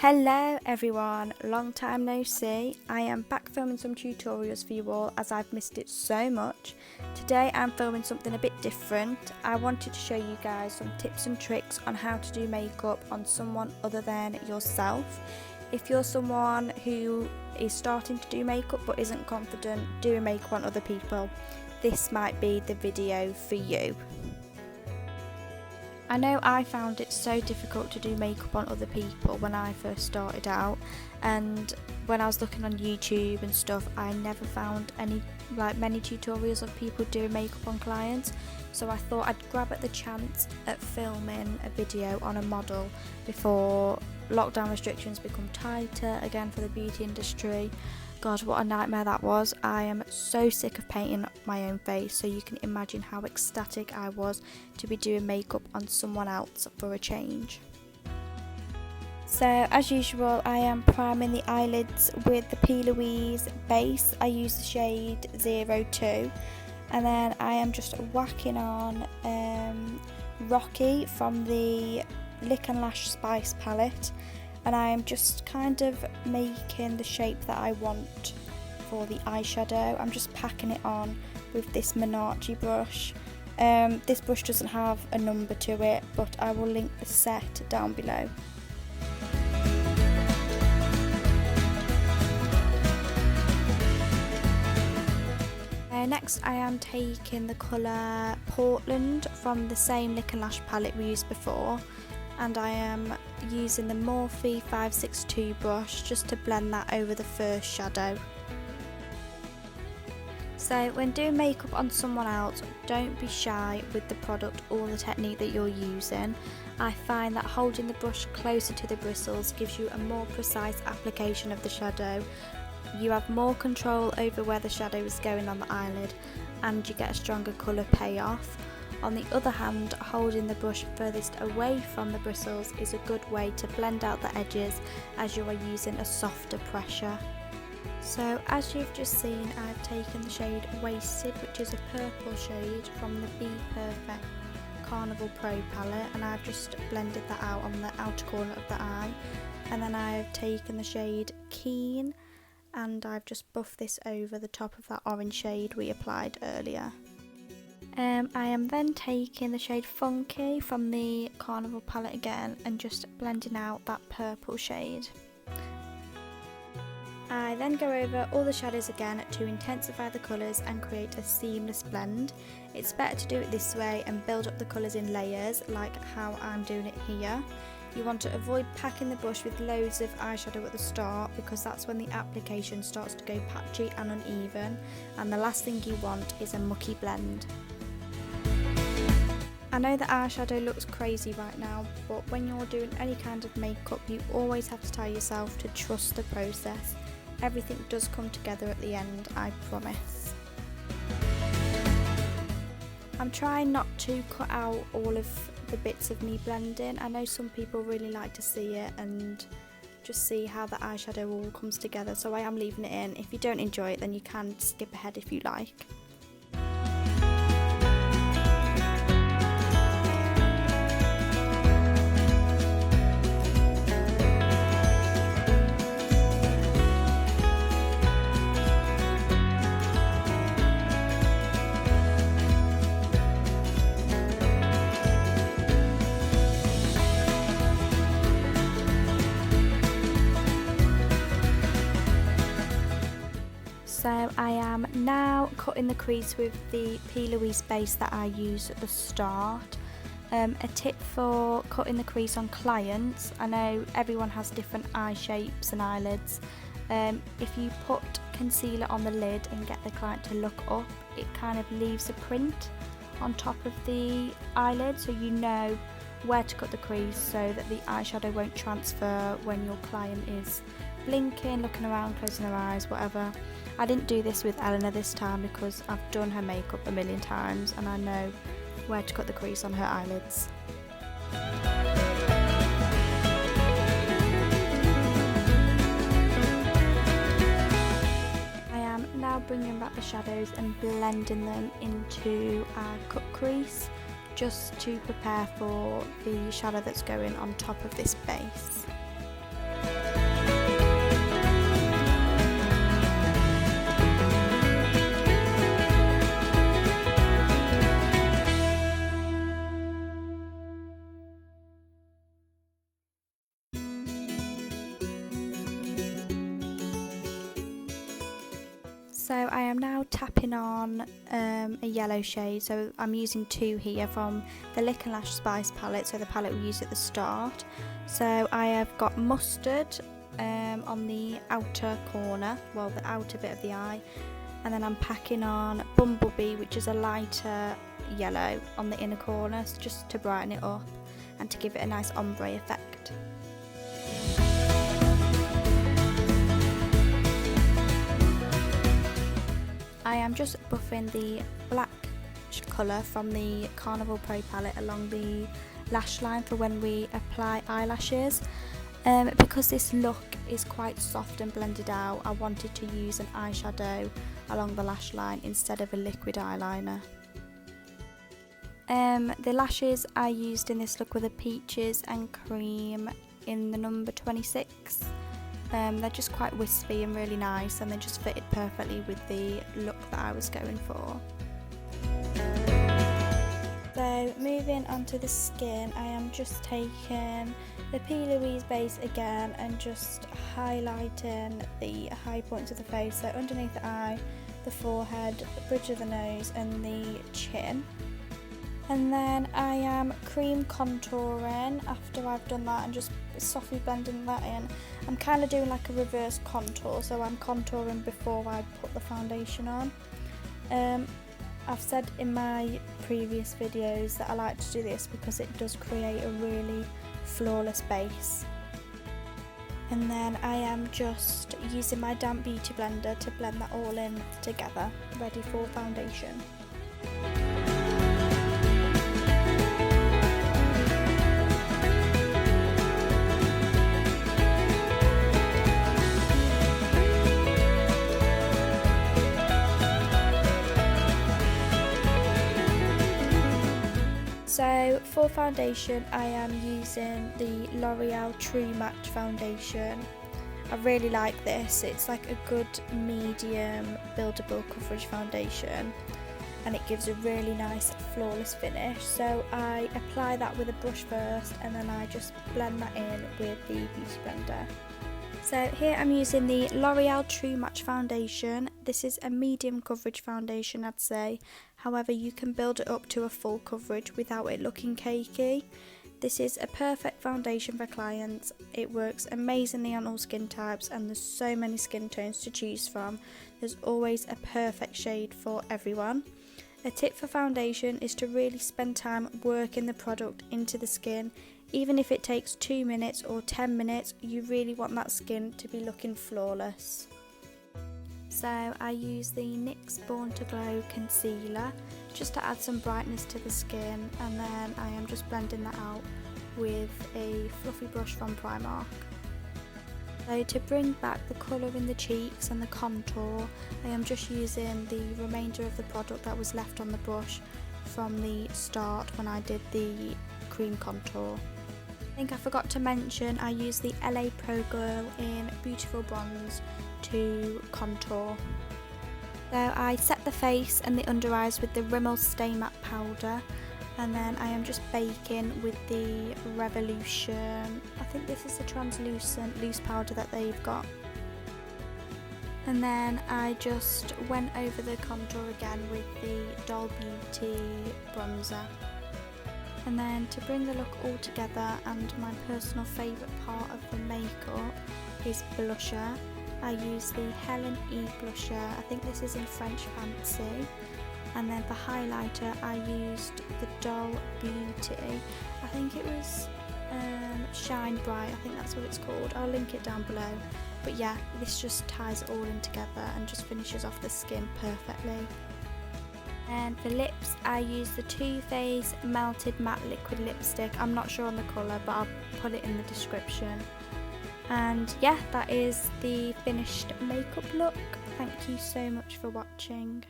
Hello everyone, long time no see. I am back filming some tutorials for you all as I've missed it so much. Today I'm filming something a bit different. I wanted to show you guys some tips and tricks on how to do makeup on someone other than yourself. If you're someone who is starting to do makeup but isn't confident doing makeup on other people, this might be the video for you. I know I found it so difficult to do makeup on other people when I first started out, and when I was looking on YouTube and stuff, I never found many tutorials of people doing makeup on clients, so I thought I'd grab at the chance at filming a video on a model before lockdown restrictions become tighter again for the beauty industry. God, what a nightmare that was. I am so sick of painting my own face, so you can imagine how ecstatic I was to be doing makeup on someone else for a change. So as usual, I am priming the eyelids with the Plouise base. I use the shade 02, and then I am just whacking on Rocky from the Lick and Lash Spice palette. And I am just kind of making the shape that I want for the eyeshadow. I'm just packing it on with this Menarche brush. This brush doesn't have a number to it, but I will link the set down below. Next I am taking the colour Portland from the same Lick and Lash palette we used before, and I am using the Morphe 562 brush just to blend that over the first shadow. So when doing makeup on someone else, don't be shy with the product or the technique that you're using. I find that holding the brush closer to the bristles gives you a more precise application of the shadow. You have more control over where the shadow is going on the eyelid, and you get a stronger colour payoff. On the other hand, holding the brush furthest away from the bristles is a good way to blend out the edges as you are using a softer pressure. So as you've just seen, I've taken the shade Wasted, which is a purple shade from the Bperfect Carnival Pro palette, and I've just blended that out on the outer corner of the eye. And then I've taken the shade Keen, and I've just buffed this over the top of that orange shade we applied earlier. I am then taking the shade Funky from the Carnival palette again and just blending out that purple shade. I then go over all the shadows again to intensify the colours and create a seamless blend. It's better to do it this way and build up the colours in layers like how I'm doing it here. You want to avoid packing the brush with loads of eyeshadow at the start, because that's when the application starts to go patchy and uneven, and the last thing you want is a mucky blend. I know the eyeshadow looks crazy right now, but when you're doing any kind of makeup, you always have to tell yourself to trust the process. Everything does come together at the end, I promise. I'm trying not to cut out all of the bits of me blending. I know some people really like to see it and just see how the eyeshadow all comes together, so I am leaving it in. If you don't enjoy it, then you can skip ahead if you like. So I am now cutting the crease with the Plouise base that I used at the start. A tip for cutting the crease on clients: I know everyone has different eye shapes and eyelids. If you put concealer on the lid and get the client to look up, it kind of leaves a print on top of the eyelid, so you know where to cut the crease so that the eyeshadow won't transfer when your client is blinking, looking around, closing their eyes, whatever. I didn't do this with Eleanor this time because I've done her makeup a million times and I know where to cut the crease on her eyelids. I am now bringing back the shadows and blending them into our cut crease, just to prepare for the shadow that's going on top of this base. So I am now tapping on a yellow shade, so I'm using 2 here from the Lick and Lash Spice palette, so the palette we used at the start. So I have got mustard on the outer corner, well the outer bit of the eye, and then I'm packing on Bumblebee, which is a lighter yellow, on the inner corner, just to brighten it up and to give it a nice ombre effect. I am just buffing the black colour from the Carnival Pro palette along the lash line for when we apply eyelashes. Because this look is quite soft and blended out, I wanted to use an eyeshadow along the lash line instead of a liquid eyeliner. The lashes I used in this look were the Peaches and Cream in the number 26. They're just quite wispy and really nice, and they just fitted perfectly with the look that I was going for. So moving on to the skin, I am just taking the Plouise Baser again and just highlighting the high points of the face, so underneath the eye, the forehead, the bridge of the nose and the chin. And then I am cream contouring after I've done that and just softly blending that in. I'm kind of doing like a reverse contour, so I'm contouring before I put the foundation on. I've said in my previous videos that I like to do this because it does create a really flawless base. And then I am just using my damp beauty blender to blend that all in together, ready for foundation. So for foundation, I am using the L'Oreal True Match foundation. I really like this. It's like a good medium buildable coverage foundation, and it gives a really nice flawless finish. So I apply that with a brush first, and then I just blend that in with the beauty blender. So here I'm using the L'Oreal True Match foundation. This is a medium coverage foundation, I'd say. However, you can build it up to a full coverage without it looking cakey. This is a perfect foundation for clients. It works amazingly on all skin types, and there's so many skin tones to choose from. There's always a perfect shade for everyone. A tip for foundation is to really spend time working the product into the skin. Even if it takes 2 minutes or 10 minutes, you really want that skin to be looking flawless. So I use the NYX Born to Glow concealer just to add some brightness to the skin, and then I am just blending that out with a fluffy brush from Primark. So to bring back the colour in the cheeks and the contour, I am just using the remainder of the product that was left on the brush from the start when I did the cream contour. I think I forgot to mention I used the LA Pro Girl in Beautiful Bronze to contour. So I set the face and the under eyes with the Rimmel Stay Matte powder, and then I am just baking with the Revolution. I think this is the translucent loose powder that they've got. And then I just went over the contour again with the Doll Beauty bronzer. And then to bring the look all together, and my personal favourite part of the makeup is blusher. I use the Helen E blusher. I think this is in French Fancy. And then for highlighter I used the Doll Beauty. I think it was Shine Bright, I think that's what it's called. I'll link it down below. But yeah, this just ties it all in together and just finishes off the skin perfectly. And for lips, I use the Too Faced Melted Matte Liquid Lipstick. I'm not sure on the colour, but I'll put it in the description. And yeah, that is the finished makeup look. Thank you so much for watching.